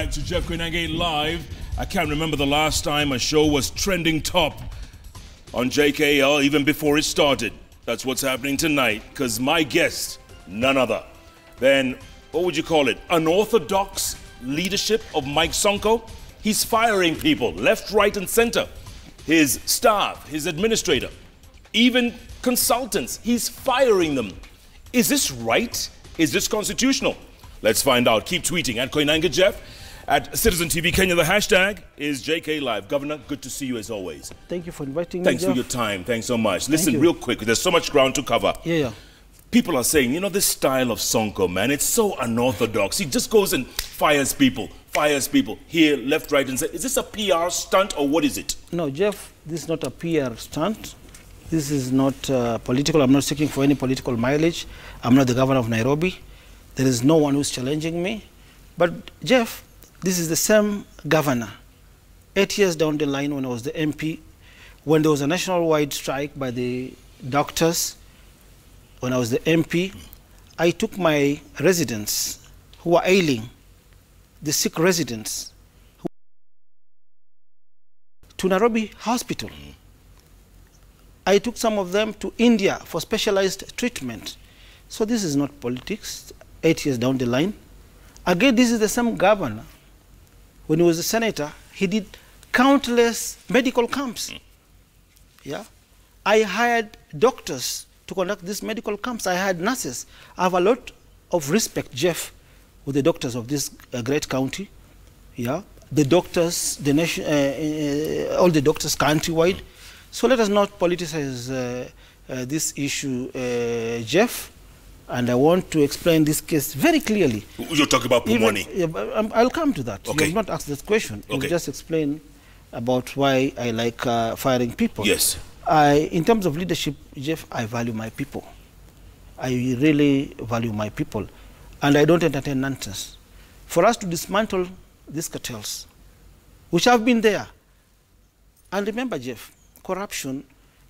back to Jeff Koinange Live. I can't remember the last time a show was trending top on JKL, even before it started. That's what's happening tonight, because my guest, none other than, what would you call it, unorthodox leadership of Mike Sonko. He's firing people left, right, and center. His staff, his administrator, even consultants, he's firing them. Is this right? Is this constitutional? Let's find out. Keep tweeting at Koinange Jeff, at Citizen TV Kenya. The hashtag is JK Live. Governor, good to see you as always. Thank you for inviting me, Thanks Jeff. for your time. Thanks so much. Listen, real quick, there's so much ground to cover. Yeah. People are saying, you know, this style of Sonko, man, it's so unorthodox. He just goes and fires people here, left, right, and center. Is this a PR stunt or what is it? No, Jeff, this is not a PR stunt. This is not political. I'm not seeking for any political mileage. I'm not the governor of Nairobi. There is no one who's challenging me. But, Jeff, this is the same governor. 8 years down the line when I was the MP, when there was a nationwide strike by the doctors, when I was the MP, I took my residents who were ailing, the sick residents, to Nairobi Hospital. I took some of them to India for specialized treatment. So this is not politics, 8 years down the line. Again, this is the same governor. When he was a senator, he did countless medical camps. Yeah, I hired doctors to conduct these medical camps. I hired nurses. I have a lot of respect, Jeff, with the doctors of this great county. Yeah, the doctors, the nation, all the doctors countrywide. So let us not politicize this issue, Jeff. And I want to explain this case very clearly. You're talking about money. I'll come to that. Okay. You have not asked this question. Okay. You just explain about why I like firing people. Yes. In terms of leadership, Jeff, I value my people. I really value my people. And I don't entertain nonsense. For us to dismantle these cartels, which have been there, and remember, Jeff, corruption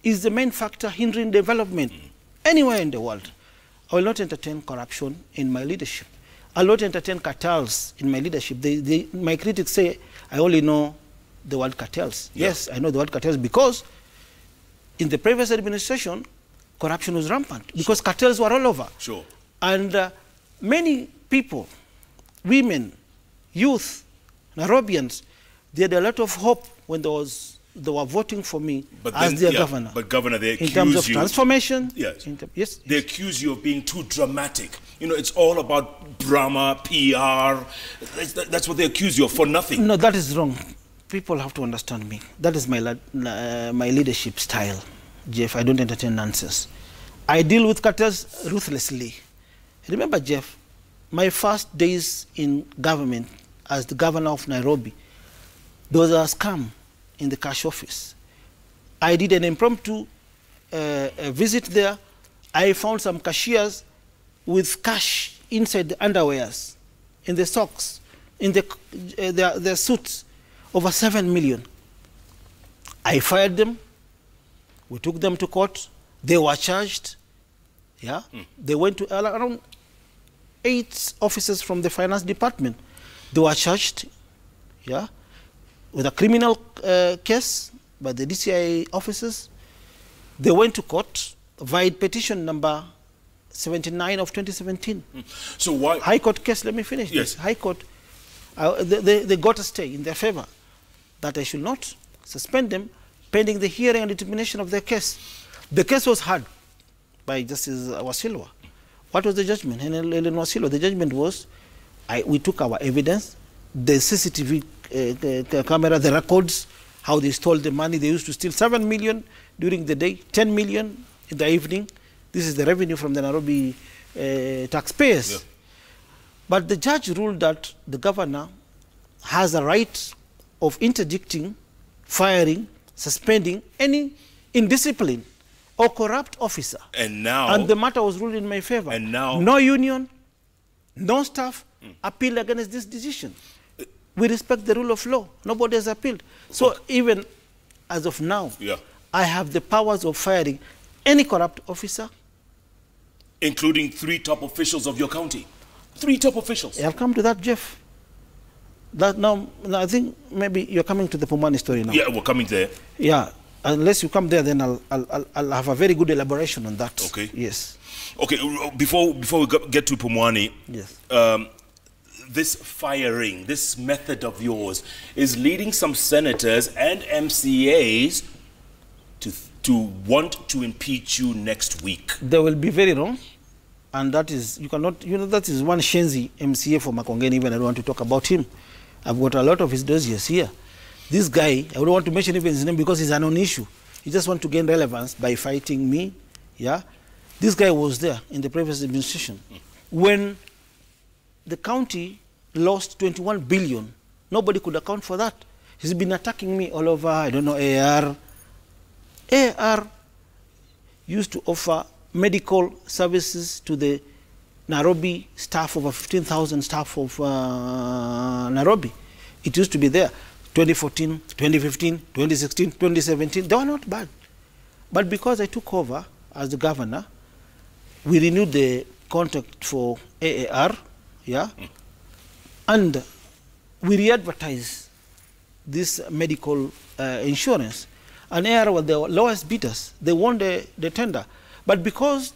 is the main factor hindering development anywhere in the world. I will not entertain corruption in my leadership. I will not entertain cartels in my leadership. My critics say I only know the word cartels. Yeah. Yes, I know the word cartels because in the previous administration, corruption was rampant because cartels were all over. Sure. And many people, women, youth, Nairobians, they had a lot of hope when they were voting for me as their governor. But Governor, they accuse you. In terms of you, transformation. Yes. Yes. They accuse you of being too dramatic. You know, it's all about drama, PR. That's what they accuse you of for nothing. No, that is wrong. People have to understand me. That is my leadership style, Jeff. I don't entertain nonsense. I deal with cartels ruthlessly. Remember, Jeff, my first days in government as the governor of Nairobi, there was a scam in the cash office. I did an impromptu visit there. I found some cashiers with cash inside the underwears, in the socks, in their suits, over 7 million. I fired them. We took them to court. They were charged. Yeah, they went to around 8 officers from the finance department. They were charged. Yeah, with a criminal case by the DCI officers. They went to court via petition number 79 of 2017. So why? High Court case, let me finish this. High Court, they got a stay in their favor that I should not suspend them pending the hearing and determination of their case. The case was heard by Justice Wasilwa. What was the judgment? Helen Wasilwa, the judgment was, we took our evidence, the CCTV camera, the records, how they stole the money. They used to steal 7 million during the day, 10 million in the evening. This is the revenue from the Nairobi taxpayers. Yeah. But the judge ruled that the governor has a right of interdicting, firing, suspending any indisciplined or corrupt officer. And the matter was ruled in my favor. And now, no union, no staff appealed against this decision. We respect the rule of law. Nobody has appealed. So even as of now, I have the powers of firing any corrupt officer. Including 3 top officials of your county. 3 top officials. I'll come to that, Jeff. That now, I think maybe you're coming to the Pumwani story now. Yeah, we're coming there. Yeah, unless you come there, then I'll have a very good elaboration on that. Okay. Yes. Okay, before we get to Pumwani, yes. This firing, this method of yours is leading some senators and MCAs to want to impeach you next week. They will be very wrong. And that is, you cannot, that is one Shenzi MCA for Makongeni, even I don't want to talk about him. I've got a lot of his dossiers here. This guy, I don't want to mention even his name because he's a non-issue. He just wants to gain relevance by fighting me, yeah? This guy was there in the previous administration. When the county lost 21 billion, nobody could account for that. He's been attacking me all over, I don't know, AR. AR used to offer medical services to the Nairobi staff, over 15,000 staff of Nairobi. It used to be there. 2014, 2015, 2016, 2017, they were not bad. But because I took over as the governor, we renewed the contract for AAR, yeah? And we re-advertised this medical insurance. And AAR were the lowest bidders. They won the tender. But because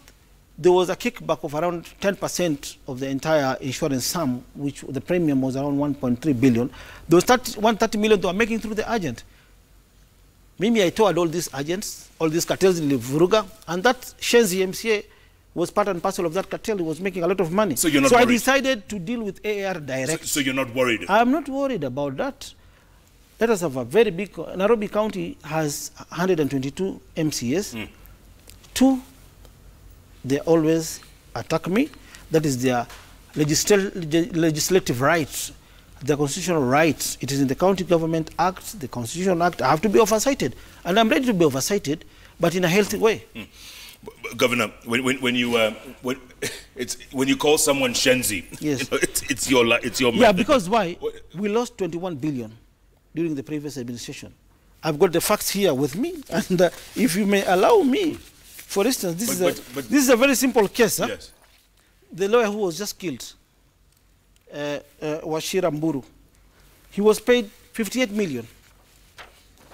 there was a kickback of around 10% of the entire insurance sum, which the premium was around 1.3 billion, those 130 million they were making through the agent. Maybe I told all these agents, all these cartels in Vuruga, and that Shenzi MCA was part and parcel of that cartel. He was making a lot of money. So you're not worried? I decided to deal with AAR direct. So you're not worried? I'm not worried about that. Let us have a very big, Nairobi County has 122 MCAs. Two, they always attack me. That is their legislative rights, their constitutional rights. It is in the County Government Act, the Constitution Act. I have to be oversighted. And I'm ready to be oversighted, but in a healthy way. Governor, when you call someone Shenzi, yes. It's your method. Yeah, because why? We lost 21 billion during the previous administration. I've got the facts here with me, and if you may allow me, for instance, this is a very simple case. Huh? Yes. The lawyer who was just killed, Wachira Mburu, he was paid 58 million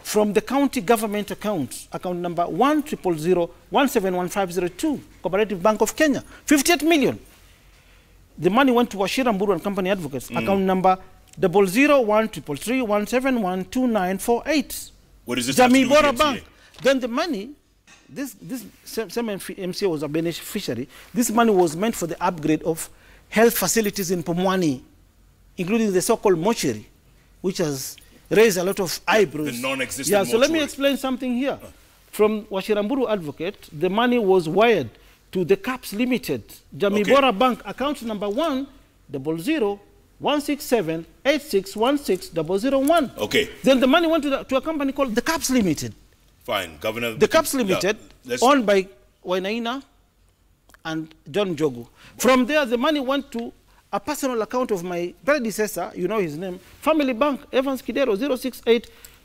from the county government account number 10001715002, Cooperative Bank of Kenya, 58 million. The money went to Wachira Mburu and Company Advocates, account number 0013317112948. What is this? Jamii Bora Bank. Then the money, this same MCA was a beneficiary. This money was meant for the upgrade of health facilities in Pumwani, including the so-called mortuary, which has raised a lot of eyebrows. The non-existent mortuary. So let me explain something here. From Wachira Mburu Advocate, the money was wired to the CAPS Limited, Jamii Bora Bank, account number 1001678616001. Okay. Then the money went to a company called the CAPS Limited. Fine, Governor. The CAPS Limited, owned by Wainaina and John Jogu. From there, the money went to a personal account of my predecessor, you know his name, Family Bank, Evans Kidero,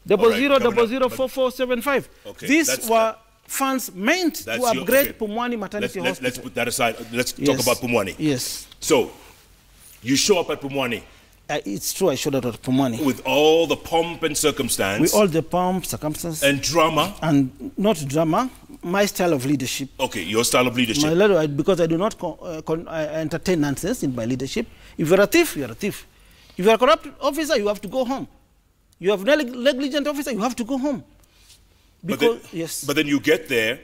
068-00004475. Okay. These were funds meant to upgrade Pumwani Maternity Hospital. Let's put that aside. Let's talk about Pumwani. Yes. So, you show up at Pumwani. It's true, I showed up at Pumwani. With all the pomp and circumstance. With all the pomp, circumstance. And drama. And not drama, my style of leadership. Okay, your style of leadership. Because I do not entertain nonsense in my leadership. If you're a thief, you're a thief. If you're a corrupt officer, you have to go home. You have negligent officer, you have to go home. Because, but then you get there,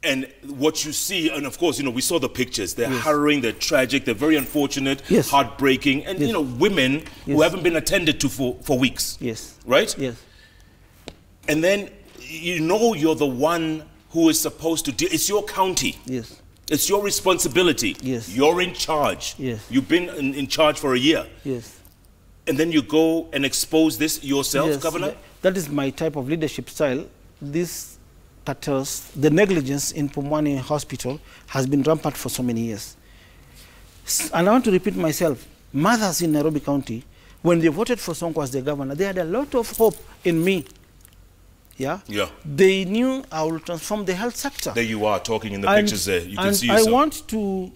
and what you see, and of course, we saw the pictures. They're harrowing, they're tragic, they're very unfortunate, heartbreaking, and women who haven't been attended to for weeks. Yes. Right? Yes. And then you're the one who is supposed to deal. It's your county. Yes. It's your responsibility. Yes. You're in charge. Yes. You've been in charge for a year. Yes. And then you go and expose this yourself, Governor? That is my type of leadership style. This cartels, the negligence in Pumwani Hospital has been rampant for so many years. And I want to repeat myself, mothers in Nairobi County, when they voted for Sonko as the governor, they had a lot of hope in me. Yeah? Yeah. They knew I will transform the health sector. There you are, talking in the pictures there. You can see yourself. I want to,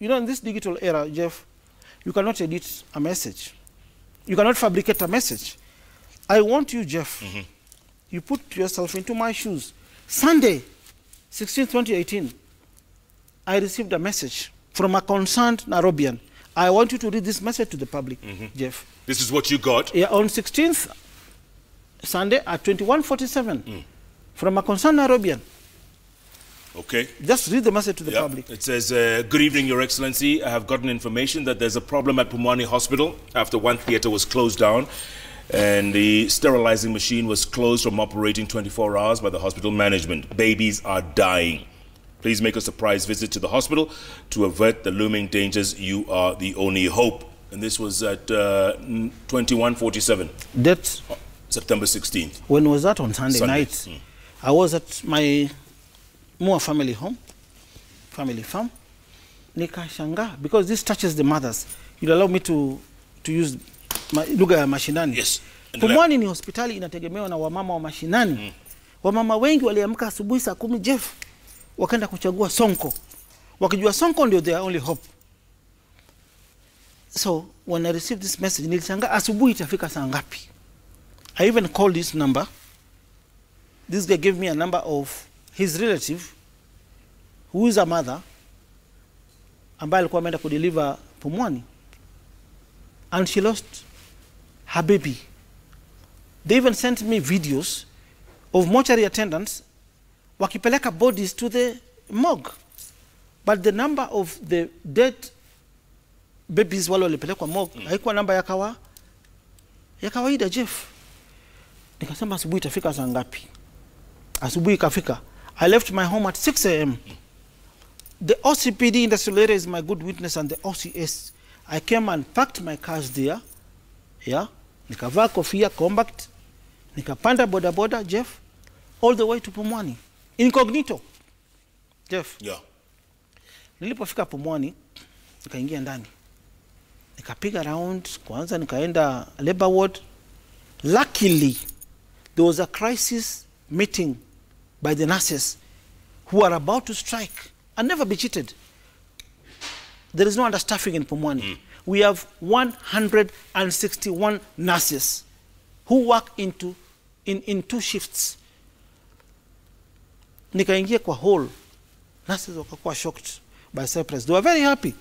in this digital era, Jeff, you cannot edit a message. You cannot fabricate a message. I want you, Jeff, you put yourself into my shoes. Sunday, 16, 2018, I received a message from a concerned Nairobian. I want you to read this message to the public, Jeff. This is what you got? Yeah, on 16th, Sunday at 21:47, from a concerned Nairobian. Okay. Just read the message to the public. It says, good evening, Your Excellency. I have gotten information that there's a problem at Pumwani Hospital after one theater was closed down and the sterilizing machine was closed from operating 24 hours by the hospital management. Babies are dying. Please make a surprise visit to the hospital to avert the looming dangers. You are the only hope. And this was at 21:47. That's September 16th. When was that? On Sunday night. I was at my Mua family home, family farm. Nikashanga, because this touches the mothers. You'll allow me to use lugha ya mashinani. Yes. Pumwani ni hospitali inategemewa na wamama wa mashinani. Wamama wengi waliamka asubuhi saa 10, Jeff, wakaenda kuchagua Sonko. Wakijua Sonko ndio their only hope. So when I received this message, nilishanga asubuhi itafika saa ngapi? I even called this number. This guy gave me a number of his relative who is a mother ambaye alikuwa ameenda kudeliver Pumwani, and she lost her baby. They even sent me videos of mortuary attendants wakipeleka bodies to the morgue, but the number of the dead babies wale walipelekwa morgue haikuwa namba ya kawaida, Jeff. Nikasema asubuhi itafika saa ngapi? Asubuhi ikafika. I left my home at 6 a.m. The OCPD industrial area is my good witness, and the OCS. I came and packed my cars there. Yeah. Nikavaa kofia compact. Nikapanda boda, Jeff, all the way to Pumwani. Incognito. Jeff. Yeah. Nilipofika Pumwani, nikaingia ndani. Nikapiga round, kwanza nikaenda labor ward. Luckily, there was a crisis meeting by the nurses who are about to strike and never be cheated. There is no understaffing in Pumwani. We have 161 nurses who work in 2 shifts. Nikaingia kwa hall. Nurses wakakuwa shocked by surprise. They were very happy.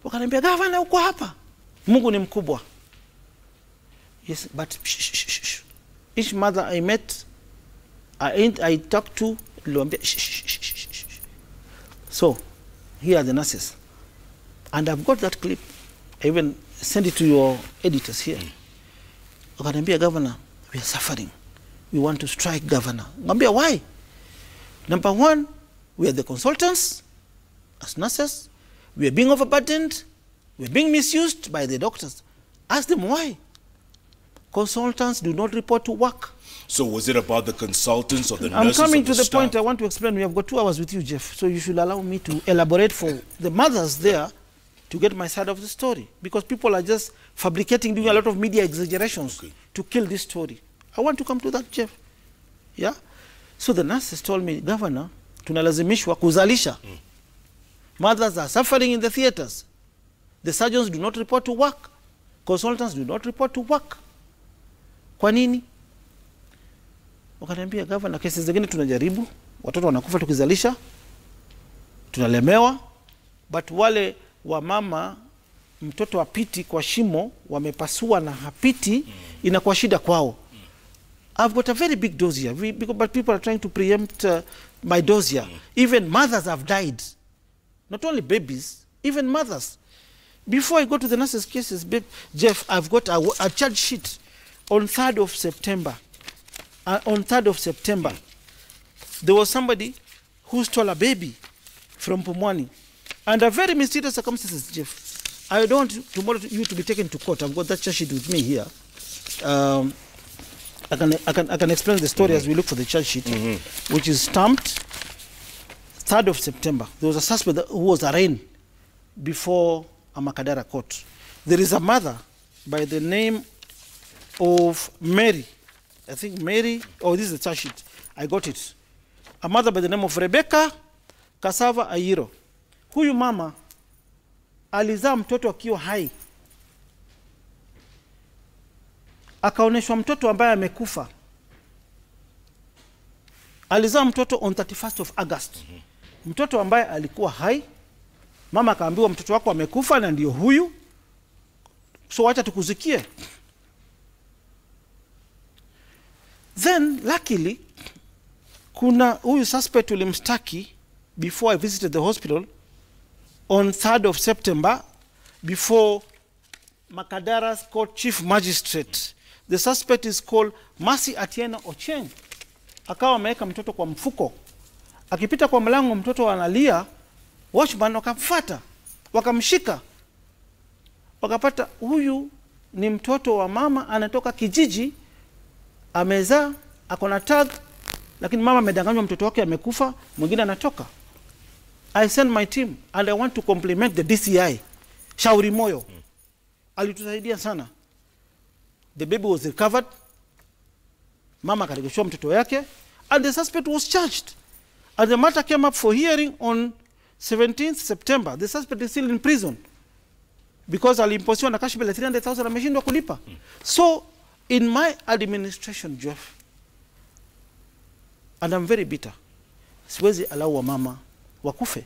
Wakaniambia, "Governor, uko hapa? Mungu ni mkubwa." Yes, but each mother I met, I talked to, so here are the nurses, and I've got that clip. I even send it to your editors here. Wakaniambia, "Governor, we are suffering. We want to strike, Governor." Ngambia, why? Number one, we are the consultants as nurses. We are being overburdened. We are being misused by the doctors. Ask them why. Consultants do not report to work. So was it about the consultants or the I'm nurses? coming or to the staff? point I want to explain. We have got 2 hours with you, Jeff, so you should allow me to elaborate for the mothers there to get my side of the story, because people are just fabricating, doing a lot of media exaggerations to kill this story. I want to come to that, Jeff. Yeah? So the nurses told me, "Governor, tunalazimishwa kuzalisha. Mothers are suffering in the theaters. The surgeons do not report to work. Consultants do not report to work. Kwa nini?" Wakaniambia, "Governor, kesi zingine tunajaribu, watoto wanakufa tukizalisha, tunalemewa, but wale wa mama mtoto apiti kwa shimo wamepasua na hapiti, inakuwa shida kwao." I've got a very big dossier, but people are trying to preempt my dossier. Even mothers have died. Not only babies, even mothers. Before I go to the nurses' cases, Jeff, I've got a charge sheet on 3rd of September. On 3rd of September, there was somebody who stole a baby from Pumwani under very mysterious circumstances, Jeff. I don't want tomorrow you to be taken to court. I've got that charge sheet with me here. I can explain the story as we look for the charge sheet, which is stamped 3rd of September. There was a suspect who was arraigned before a Makadara court. There is a mother by the name of Mary. I think Mary, oh, this is the charge sheet. I got it. A mother by the name of Rebecca Kasava Ayiro. Huyu mama alizaa mtoto akiwa hai. akaoneshwa mtoto ambaye amekufa. Alizaa mtoto on 31st of August. Mtoto ambaye alikuwa hai. Mama akaambiwa mtoto wako amekufa na ndio huyu. So wacha tukuzikie. Then luckily kuna huyu suspect ulimstaki before I visited the hospital on 3rd of September before Makadara's Court Chief Magistrate. The suspect is called Mercy Atieno Ocheng. Akawa ameweka mtoto kwa mfuko. Akipita kwa mlango mtoto analia, watchman wakamfuata, wakamshika. Wakapata huyu ni mtoto wa mama anatoka kijiji, amezaa, akona tag, lakini mama amedanganywa mtoto wake amekufa, mwingine anatoka. I sent my team and I want to compliment the DCI. Shauri Moyo. Alitusaidia sana. The baby was recovered. Mama karejeshwa mtoto yake and the suspect was charged. And the matter came up for hearing on 17th September. The suspect is still in prison because alimposiwa na cash bail 300,000 ameshindwa kulipa. So in my administration, Jeff, and I'm very bitter, siwezi allow mama wakufe.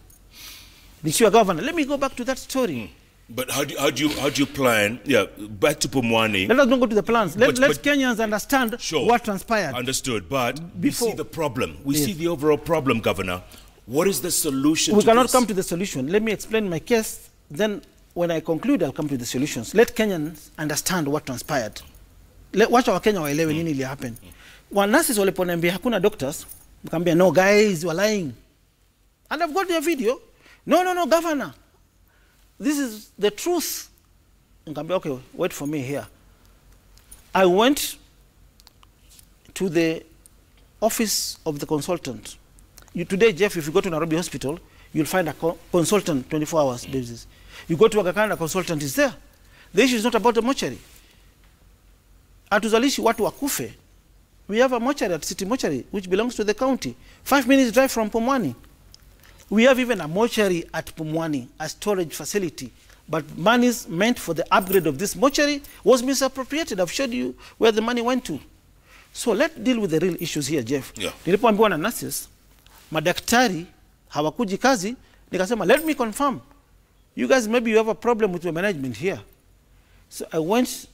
Nikiwa governor, let me go back to that story. But how do you plan? Yeah, back to Pumwani. Let us not go to the plans. Let Kenyans understand what transpired. Understood, but we see the problem. We see the overall problem, Governor. What is the solution We to cannot this? come to the solution. Let me explain my case. Then when I conclude, I'll come to the solutions. Let Kenyans understand what transpired. Wacha wa Kenya waelewe nini ili happen. Wanasis waliponiambia hakuna doctors, nikamwambia no guys, you are lying. And I've got their video. No, Governor. This is the truth. Nikamwambia okay, wait for me here. I went to the office of the consultant. Today, Jeff, if you go to Nairobi Hospital, you'll find a consultant 24 hours basis. You go to Aga Khan, a consultant is there. The issue is not about the mortuary. Atuzalishi watu wakufe. We have a mortuary at City Mortuary, which belongs to the county. 5 minutes drive from Pumwani. We have even a mortuary at Pumwani, a storage facility. But monies meant for the upgrade of this mortuary was misappropriated. I've showed you where the money went to. So let's deal with the real issues here, Jeff. Nilipoambiwa na nurses, madaktari hawakuji kazi, nikasema let me confirm. You guys, maybe you have a problem with your management here. So I went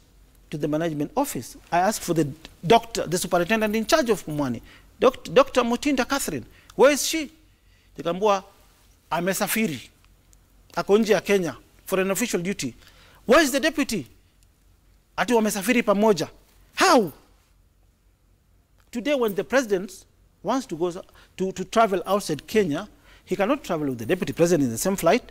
to the management office. I asked for the doctor, the superintendent in charge of Pumwani, Dr. Mutinda Catherine. Where is she? Nikambua amesafiri. Ako nje ya Kenya for an official duty. Where is the deputy? Ati wamesafiri pamoja. How? Today when the president wants to go to travel outside Kenya, he cannot travel with the deputy president in the same flight.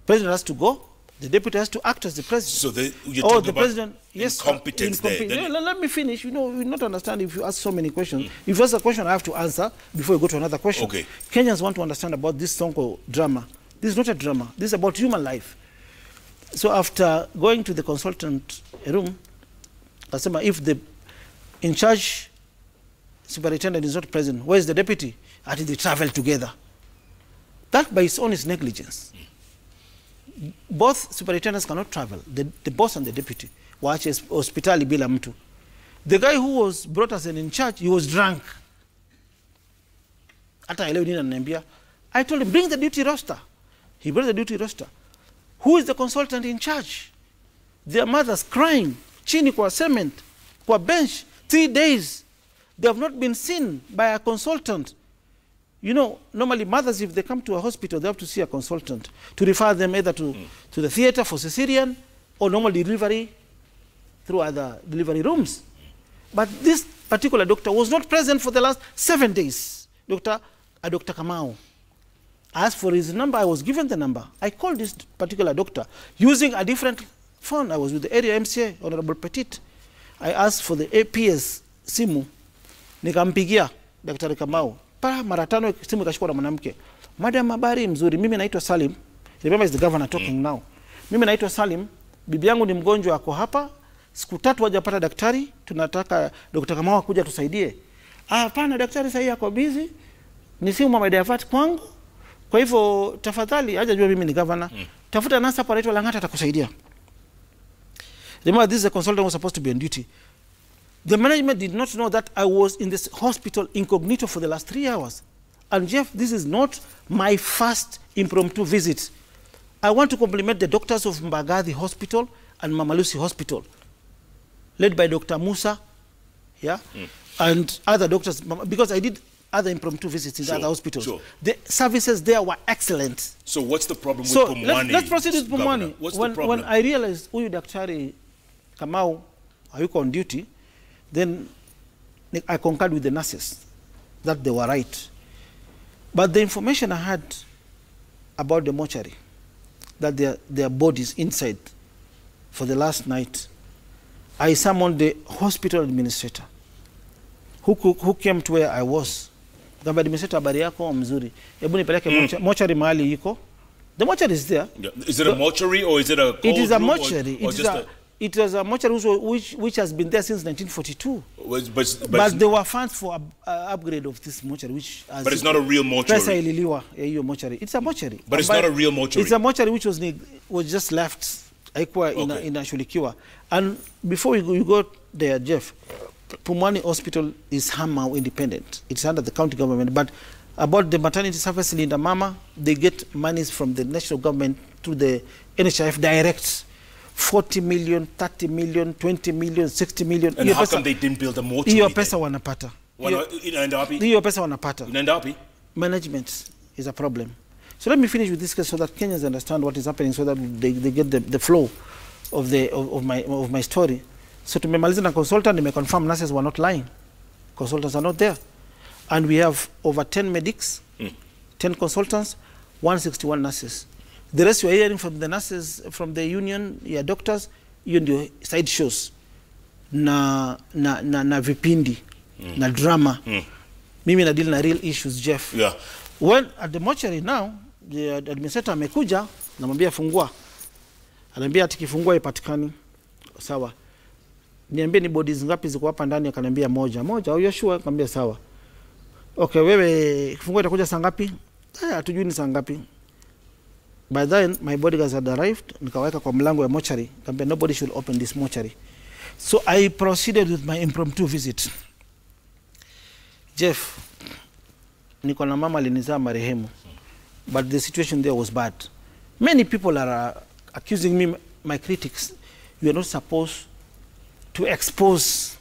President has to go. The deputy has to act as the president. So you're talking the about president, yes, incompetence there. Let me finish. You know, you not understand if you ask so many questions. If you ask a question, I have to answer before you go to another question. Okay. Kenyans want to understand about this Sonko drama. This is not a drama. This is about human life. So after going to the consultant room, if the in charge superintendent is not present, where is the deputy? Until they travel together. That by its own is negligence. Both superintendents cannot travel, the boss and the deputy. Waache hospitali bila mtu. The guy who was brought as an in charge, he was drunk. Hata elewi nini ananiambia. I told him, bring the duty roster. He brought the duty roster. Who is the consultant in charge? Their mothers crying, chini kwa cement, kwa bench, 3 days. They have not been seen by a consultant. You know, normally mothers, if they come to a hospital, they have to see a consultant to refer them either to the theater for cesarean or normal delivery through other delivery rooms. But this particular doctor was not present for the last 7 days. Dr. Kamau. I asked for his number. I was given the number. I called this particular doctor using a different phone. I was with the area MCA, Honorable Petit. I asked for the APS simu. Nikampigia Dr. Kamau. Mara 5 simu ikashikwa na mwanamke. Madam, habari mzuri. Mimi naitwa Salim. Remember, is the governor talking now. Mimi naitwa Salim. Bibi yangu ni mgonjwa, ako hapa. Siku 3 hajapata daktari. Tunataka Dr. Kamau kuja tusaidie. Hapana, daktari sasa yako busy. Ni simu mama divert kwangu. Kwa hivyo tafadhali, hajajua mimi ni governor. Tafuta nasa hapa anaitwa Langata atakusaidia. Remember, this is a consultant who was supposed to be on duty. The management did not know that I was in this hospital incognito for the last 3 hours. And Jeff, this is not my first impromptu visit. I want to compliment the doctors of Mbagathi Hospital and Mama Lucy Hospital, led by Dr. Musa, and other doctors, because I did other impromptu visits in the other hospitals. Sure. The services there were excellent. So what's the problem with Pumwani? Let's proceed with Pumwani. What's the problem? When I realized huyu Daktari Kamau hayuko on duty, then I concurred with the nurses that they were right. But the information I had about the mortuary, that their bodies inside for the last night, I summoned the hospital administrator who came to where I was. The administrator, habari yako mzuri. Hebu nipeleke mortuary mahali iko. The mortuary is there. Yeah. Is it a mortuary or is it a cold It is a room mortuary. It was a mortuary which has been there since 1942. But there were funds for upgrade of this mortuary, which but it's not a real mortuary. It's a mortuary. But it's not a real mortuary. It's a mortuary which was just left in Ashulikiwa. And before we go there, Jeff, Pumwani Hospital is Hamau independent. It's under the county government. But about the maternity service, Linda Mama, they get monies from the national government to the NHIF direct. 40 million, 30 million, 20 million, 60 million. And how come they didn't build a mortuary? Hiyo pesa wanapata. Hiyo pesa wanapata. Management is a problem. So let me finish with this case so that Kenyans understand what is happening, so that they get the flow of my story. So tumemaliza na consultant, confirm nurses were not lying. Consultants are not there. And we have over 10 medics, 10 consultants, 161 nurses. The rest you are hearing from the nurses, from the union, your doctors, you know, side shows, na vipindi, na drama. Mimi na deal na real issues, Jeff. Yeah. When at the mortuary now, the administrator amekuja, namwambia fungua. Ananiambia atikifungua ipatikani. Sawa. Niambie ni bodies ngapi ziko hapa ndani, akaniambia moja. Are you sure? Akamwambia sawa. Okay, wewe kifungua itakuja saa ngapi? Hatujui ni saa ngapi. By then, my bodyguards had arrived. Nikaweka kwa mlango ya mortuary. Nobody should open this mortuary. So I proceeded with my impromptu visit. Jeff, niko na mama alinizaa marehemu. But the situation there was bad. Many people are accusing me, my critics, you are not supposed to expose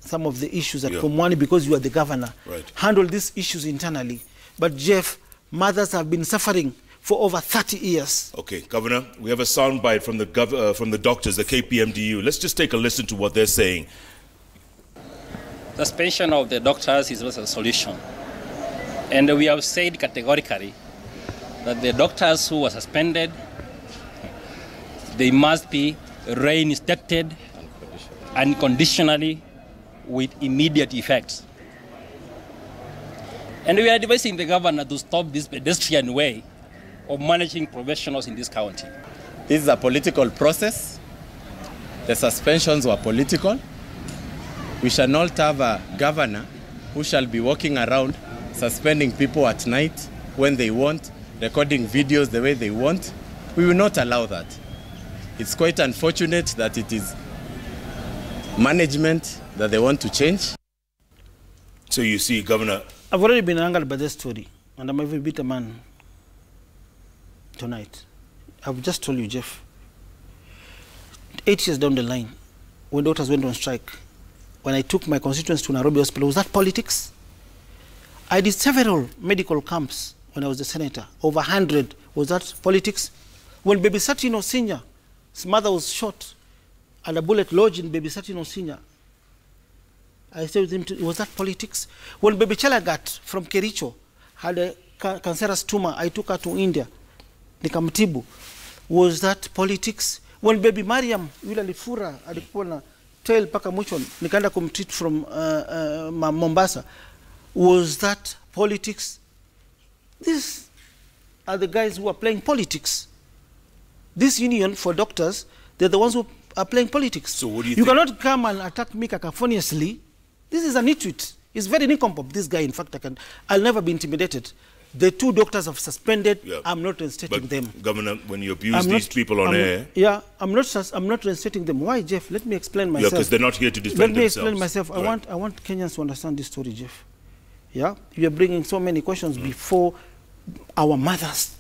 some of the issues at Pumwani because you are the governor. Right. Handle these issues internally. But Jeff, mothers have been suffering for over 30 years. Okay, Governor, we have a soundbite from the doctors, the KPMDU. Let's just take a listen to what they're saying. Suspension of the doctors is not a solution. And we have said categorically that the doctors who were suspended, they must be reinstated unconditionally with immediate effects. And we are advising the governor to stop this pedestrian way of managing professionals in this county. This is a political process. The suspensions were political. We shall not have a governor who shall be walking around suspending people at night when they want, recording videos the way they want. We will not allow that. It's quite unfortunate that it is management that they want to change. So you see, Governor, I've already been angered by this story, and I'm even bitter man tonight. I've just told you, Jeff, 8 years down the line, when doctors went on strike, when I took my constituents to Nairobi Hospital, was that politics? I did several medical camps when I was the senator, over 100. Was that politics? When Baby Satino Sr., his mother was shot, and a bullet lodged in Baby Satino Sr., I said with him, was that politics? When Baby Chelagat from Kericho had a cancerous tumor, I took her to India, nikamtibu. Was that politics? When Baby Mariam, yule alifura, alikuwa na tail paka mwisho, nikaenda kumtreat from Mombasa. Was that politics? These are the guys who are playing politics. This union for doctors, they're the ones who are playing politics. So what do you think? You cannot come and attack me cacophoniously. This is an nitwit. He's very nincompoop, this guy. In fact, I'll never be intimidated. The 2 doctors have suspended. I'm not reinstating them. Governor, when you abuse these people on air... Yeah, I'm not reinstating them. Why, Jeff? Let me explain myself. Yeah, because they're not here to defend themselves. Let me explain myself. Right. I want Kenyans to understand this story, Jeff. Yeah? You are bringing so many questions before our mothers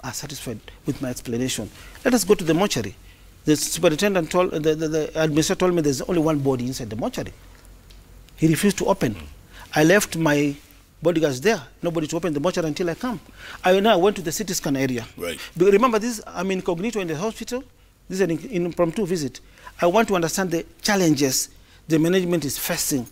are satisfied with my explanation. Let us go to the mortuary. The superintendent told, the administrator told me there's only one body inside the mortuary. He refused to open. I left my bodyguards there, nobody to open the mortuary until I come. I went to the CT scan area. Right. But remember this, I'm incognito in the hospital. This is an impromptu visit. I want to understand the challenges the management is facing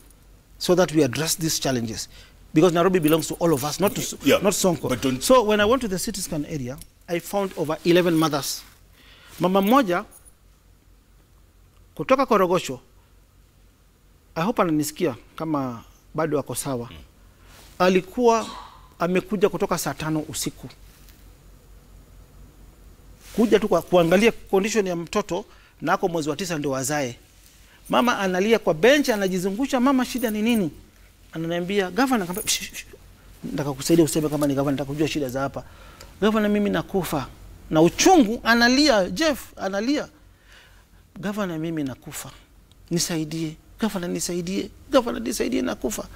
so that we address these challenges. Because Nairobi belongs to all of us, not to not Sonko. So when I went to the CT scan area, I found over 11 mothers. Mama moja kutoka Korogosho, I hope ananisikia kama bado ako sawa. Alikuwa amekuja kutoka saa 5 usiku. Kuja tu kuangalia condition ya mtoto na ako mwezi wa 9 ndio wazae. Mama analia kwa bench, anajizungusha, mama shida ni nini? Ananiambia, governor, nataka kusaidia useme kama ni governor, nataka kujua shida za hapa. Governor, mimi nakufa. Na uchungu analia, Jeff analia. Governor, mimi nakufa. Nisaidie. Governor, nisaidie. Governor, nisaidie, nakufa.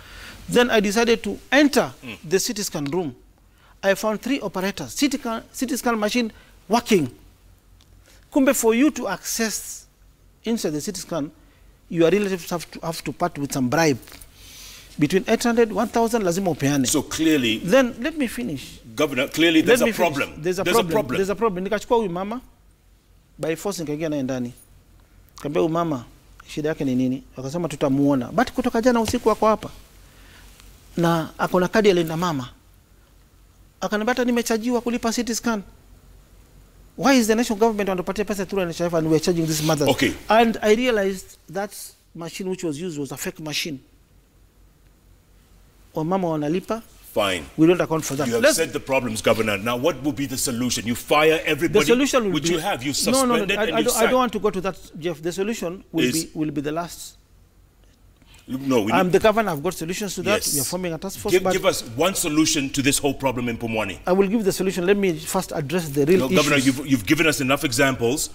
Then I decided to enter the CT scan room. I found 3 operators. CT scan machine working. Kumbe, for you to access inside the CT scan, your relatives have to part with some bribe. Between 800, 1,000, lazima upeane. So clearly... Then, let me finish. Governor, clearly there's a problem. There's a problem. Nikachukua huyu mama, by force nikaingia naye ndani. Kaambia huyu mama, shida yake ni nini? Wakasema tutamuona. But kutoka jana usiku wako hapa. Na akona kadi ya linda mama. Akaniambia hata nimechajiwa kulipa CT scan. Why is the national government wanatupatia pesa through NHIF and we're charging this mother? Okay. And I realized that machine which was used was a fake machine. Mama wanalipa. Fine. We don't account for that. You have said the problems, Governor. Now, what will be the solution? You fire everybody, the solution will which be, you have. You suspended and you sacked. I don't want to go to that, Jeff. The solution will be the last. No, I'm the governor. I've got solutions to that. Yes. We are forming a task force. Give us one solution to this whole problem in Pumwani. I will give the solution. Let me first address the real issues. Governor, you've given us enough examples.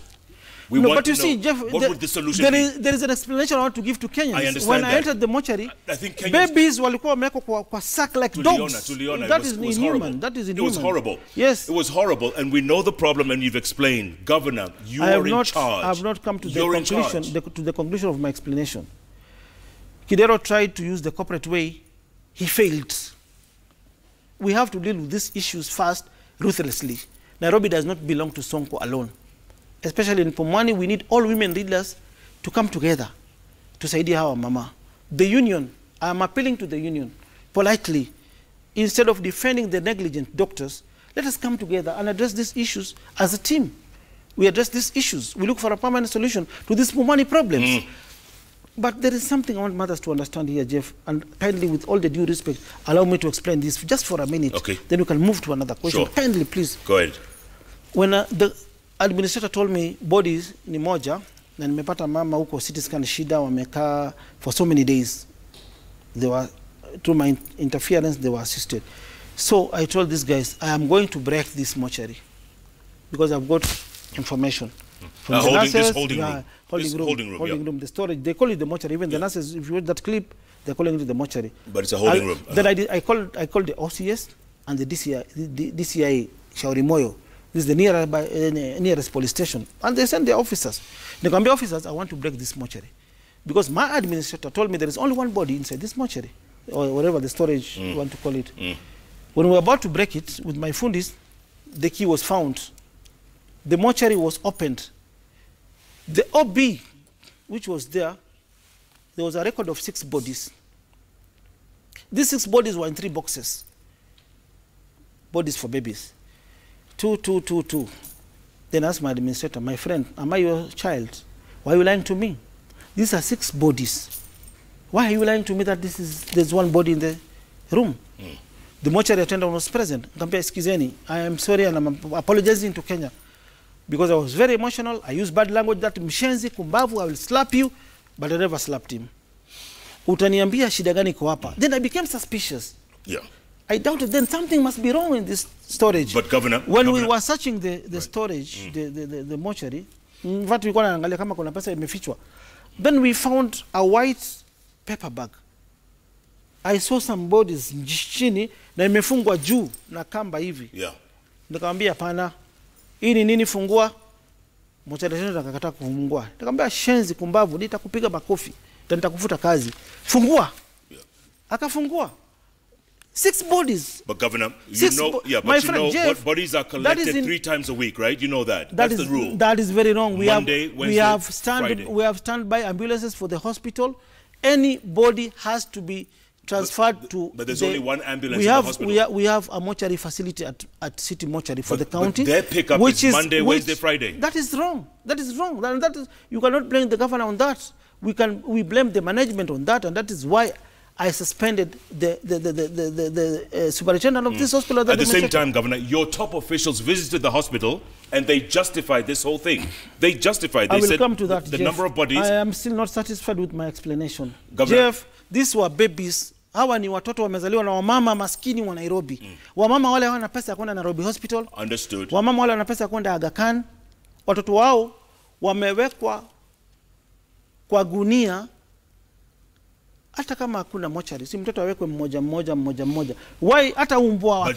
But you see, Jeff, what would the solution be? There is an explanation I want to give to Kenyans. I understand when that. I entered the mortuary, I think Kenyans, babies walikuwa wamewekwa kwa sack like dogs. That is inhuman. That is inhuman. It was horrible. Yes. It was horrible, and we know the problem, and you've explained. Governor, you are in charge. I have not come to the conclusion of my explanation. Kidero tried to use the corporate way. He failed. We have to deal with these issues first, ruthlessly. Nairobi does not belong to Sonko alone. Especially in Pumwani, we need all women leaders to come together to saidia our mama. The union, I am appealing to the union, politely, instead of defending the negligent doctors, let us come together and address these issues as a team. We address these issues. We look for a permanent solution to these Pumwani problems. But there is something I want mothers to understand here, Jeff, and kindly, with all the due respect, allow me to explain this just for a minute. Okay. Then we can move to another question. Sure. Kindly, please. Go ahead. When the administrator told me bodies ni moja, na nimepata mama huko CT scan shida, wamekaa for so many days. They were, through my interference, they were assisted. So I told these guys, I am going to break this mortuary because I've got information. From the nurses, holding room, the storage. They call it the mortuary. Even the nurses, if you watch that clip, they're calling it the mortuary. But it's a holding room. Then I called the OCS and the DCI Shauri Moyo. This is the nearest police station. And they send their officers. They can be officers, I want to break this mortuary. Because my administrator told me there is only one body inside this mortuary, or whatever the storage you want to call it. When we were about to break it, with my fundis, the key was found. The mortuary was opened. The OB, which was there was a record of 6 bodies. These 6 bodies were in 3 boxes. Bodies for babies. 2. Then I asked my administrator, my friend, am I your child? Why are you lying to me? These are 6 bodies. Why are you lying to me that there's one body in the room? The mortuary attendant was present. I am sorry and I'm apologizing to Kenya because I was very emotional. I used bad language, that mshenzi, kumbavu, I will slap you, but I never slapped him. Utaniambia shida gani kwa hapa? Then I became suspicious. Yeah. I doubted then something must be wrong in this storage. But Governor, when we were searching the storage, the mortuary, in fact we naangalia kama kuna pesa imefichwa. Then we found a white paper bag. I saw some bodies chini na imefungwa juu na kamba hivi. Yeah. Nikamwambia pana, hii ni nini fungua? Mortuary akakataa kufungua. Nikamwambia shenzi kumbavu, nitakupiga makofi, nitakufuta kazi. Fungua. Yeah. Akafungua. 6 bodies. But Governor, you know, yeah, but you know, Jeff, bodies are collected 3 times a week, right? You know that. That's the rule. That is very wrong. Monday, Wednesday, we have standby ambulances for the hospital. Any body has to be transferred to. But there's only one ambulance in the hospital. We have a mortuary facility at City Mortuary for the county. But their pickup is Monday, Wednesday, Friday. That is wrong. That is wrong. That is, you cannot blame the governor on that. We blame the management on that, and that is why I suspended the superintendent of this hospital. At the same time, Governor, your top officials visited the hospital and they justified this whole thing. They justified. They said come to that, the Jeff. Number of bodies. I am still not satisfied with my explanation. Governor, Jeff, these were babies. Hawa ni watoto wamezaliwa na wamama maskini wa Nairobi. Wamama wale wana pesa ya kwenda Nairobi Hospital. Understood. Wamama wale wana pesa ya kwenda Aga Khan. Watoto wao wamewekwa kwa gunia. Hata kama hakuna mochari, si mtoto awekwe mmoja mmoja. Why hata umbwa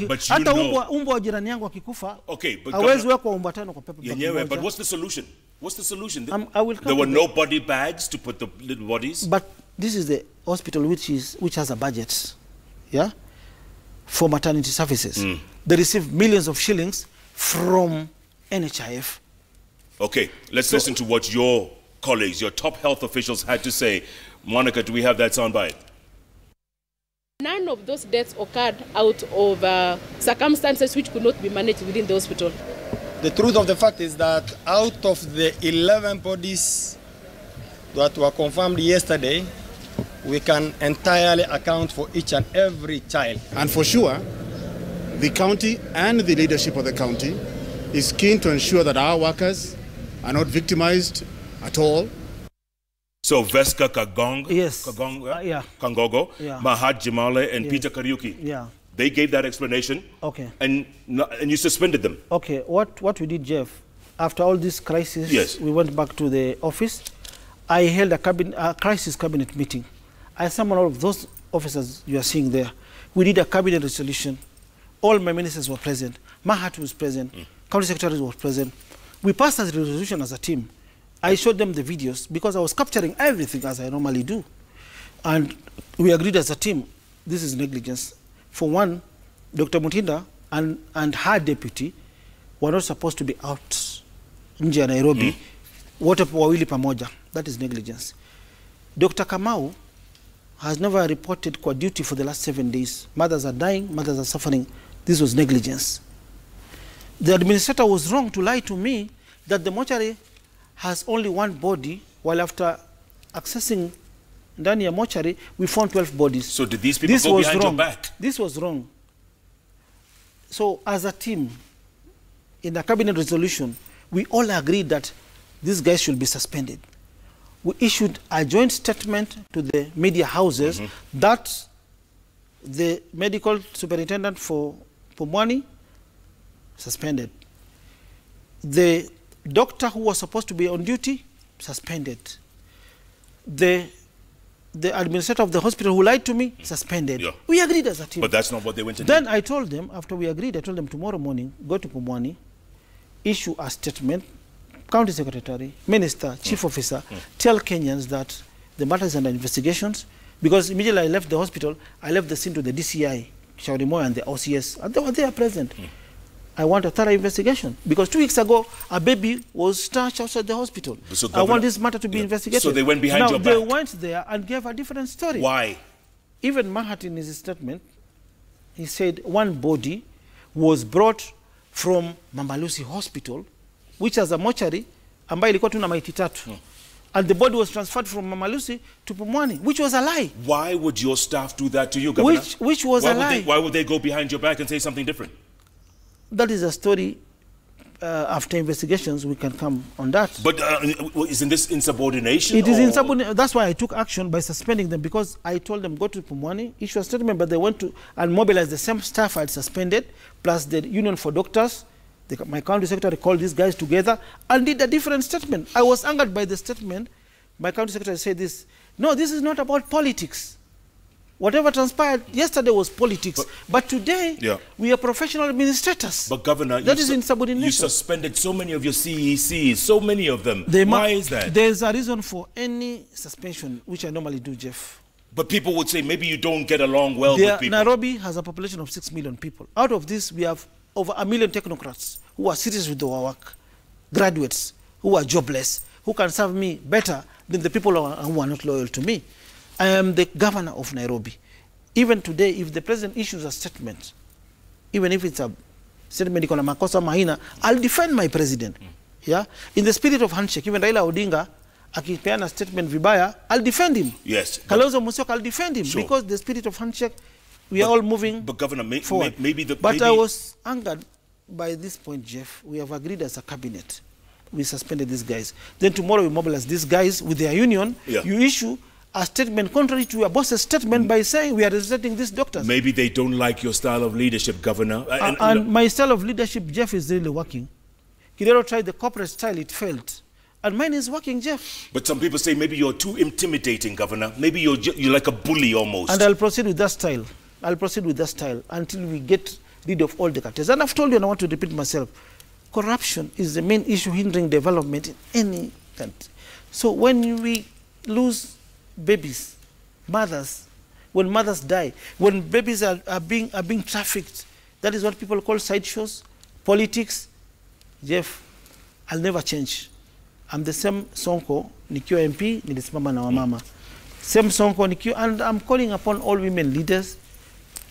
umbwa jirani yangu akikufa, okay, but hawezi wekwa umbwa tano kwa pepe. Yeah, but what's the solution? What's the solution? There were no body bags to put the little bodies. But this is the hospital which has a budget, yeah, for maternity services. They receive millions of shillings from NHIF. Okay, let's listen to what your colleagues, your top health officials had to say. Monica, do we have that soundbite? None of those deaths occurred out of circumstances which could not be managed within the hospital. The truth of the fact is that out of the 11 bodies that were confirmed yesterday, we can entirely account for each and every child. And for sure, the county and the leadership of the county is keen to ensure that our workers are not victimized at all. So Veska Kagong, yes. Yeah. Kangogo, yeah. Mahat Jimale, and Peter Kariuki. Yeah. They gave that explanation. Okay. And you suspended them. Okay. What we did, Jeff, after all this crisis, yes, we went back to the office. I held a crisis cabinet meeting. I summoned all of those officers you are seeing there. We did a cabinet resolution. All my ministers were present. Mahat was present. County secretary was present. We passed a resolution as a team. I showed them the videos because I was capturing everything as I normally do. And we agreed as a team, this is negligence. For one, Dr. Mutinda and her deputy were not supposed to be out nje ya Nairobi. Wote wawili pamoja. That is negligence. Dr. Kamau has never reported kwa duty for the last 7 days. Mothers are dying, mothers are suffering. This was negligence. The administrator was wrong to lie to me that the mortuary has only one body, while after accessing ndani ya mortuary, we found 12 bodies. So did these people go behind your back? This was wrong. So as a team, in the cabinet resolution, we all agreed that these guys should be suspended. We issued a joint statement to the media houses that the medical superintendent for Pumwani suspended. The doctor who was supposed to be on duty, suspended. The administrator of the hospital who lied to me, suspended. Yeah. We agreed as a team. But that's not what they went to do. Then I told them, after we agreed, I told them tomorrow morning, go to Pumwani, issue a statement, county secretary, minister, chief officer, tell Kenyans that the matter is under investigations, because immediately I left the hospital, I left the scene to the DCI, Shauri Moyo and the OCS, and they were there present. I want a thorough investigation because 2 weeks ago a baby was snatched outside the hospital. So I want this matter to be investigated. So they went behind your back. They went there and gave a different story. Why? Even Mahat in his statement, he said one body was brought from Mama Lucy Hospital, which has a mortuary, ambayo ilikuwa tu na maiti tatu. And the body was transferred from Mama Lucy to Pumwani, which was a lie. Why would your staff do that to you, Governor? Which was a lie. Why would they go behind your back and say something different? That is a story after investigations, we can come on that. But isn't this insubordination? It is insubordination. That's why I took action by suspending them, because I told them go to Pumwani, issue a statement, but they went to and mobilized the same staff I had suspended, plus the Union for Doctors. My county secretary called these guys together and did a different statement. I was angered by the statement. My county secretary said this, no, this is not about politics. Whatever transpired yesterday was politics. But today, we are professional administrators. But Governor, that is insubordination. You suspended so many of your CECs, so many of them. Why is that? There's a reason for any suspension, which I normally do, Jeff. But people would say maybe you don't get along well with people. Nairobi has a population of 6 million people. Out of this, we have over 1 million technocrats who are serious with their work, graduates who are jobless, who can serve me better than the people who are not loyal to me. I am the governor of Nairobi. Even today, if the president issues a statement, even if it's a statement iko na makosa mahina, I'll defend my president. Yeah, in the spirit of handshake. Even Raila Odinga akipeana statement vibaya, I'll defend him. Yes. Kalonzo Musyoka, I'll defend him, because the spirit of handshake, we are all moving. But Governor, forward. But I was angered by this point, Jeff. We have agreed as a cabinet. We suspended these guys. Then tomorrow we mobilize these guys with their union. You issue a statement contrary to your boss's statement by saying we are representing these doctors. Maybe they don't like your style of leadership, Governor. And my style of leadership, Jeff, is really working. Kidero tried the corporate style, it failed. And mine is working, Jeff. But some people say maybe you're too intimidating, Governor. Maybe you're like a bully almost. And I'll proceed with that style. I'll proceed with that style until we get rid of all the cartels. And I've told you, and I want to repeat myself, corruption is the main issue hindering development in any country. So when we lose babies, mothers, when mothers die, when babies are being trafficked, that is what people call sideshows, politics. Jeff, I'll never change. I'm the same Sonko, nikiwa MP, nilisimama na wamama. Same Sonko, nikiwa, and I'm calling upon all women leaders,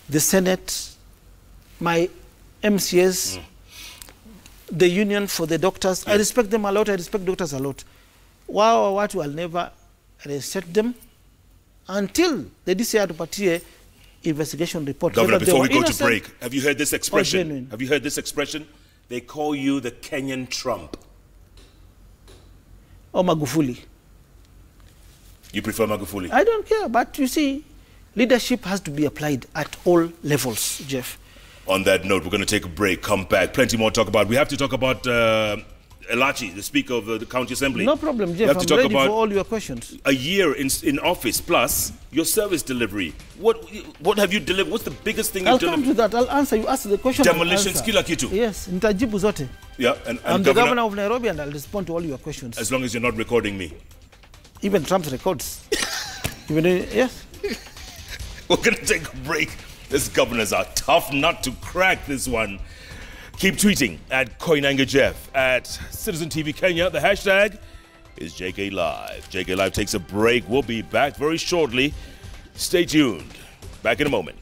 the Senate, my MCS, the Union for the Doctors. I respect them a lot. I respect doctors a lot. Wow, what will never reset them until the DCI tupatie investigation report. Governor, before we go to break, have you heard this expression? Have you heard this expression? They call you the Kenyan Trump. Or Magufuli. You prefer Magufuli? I don't care, but you see, leadership has to be applied at all levels, Jeff. On that note, we're going to take a break, come back. Plenty more to talk about. We have to talk about Elachi, the Speaker of the County Assembly. No problem, Jeff. I'm ready for all your questions. A year in office, plus your service delivery. What have you delivered? What's the biggest thing you've delivered? I'll come to that. I'll answer. You ask the question. Demolitions, kila kitu. Yes, nitajibu zote. Yeah, and I'm the governor of Nairobi, and I'll respond to all your questions. As long as you're not recording me. Even Trump records. Yes. We're going to take a break. These governors are tough not to crack this one. Keep tweeting at Koinange Jeff, at Citizen TV Kenya. The hashtag is JK Live. JK Live takes a break. We'll be back very shortly. Stay tuned. Back in a moment.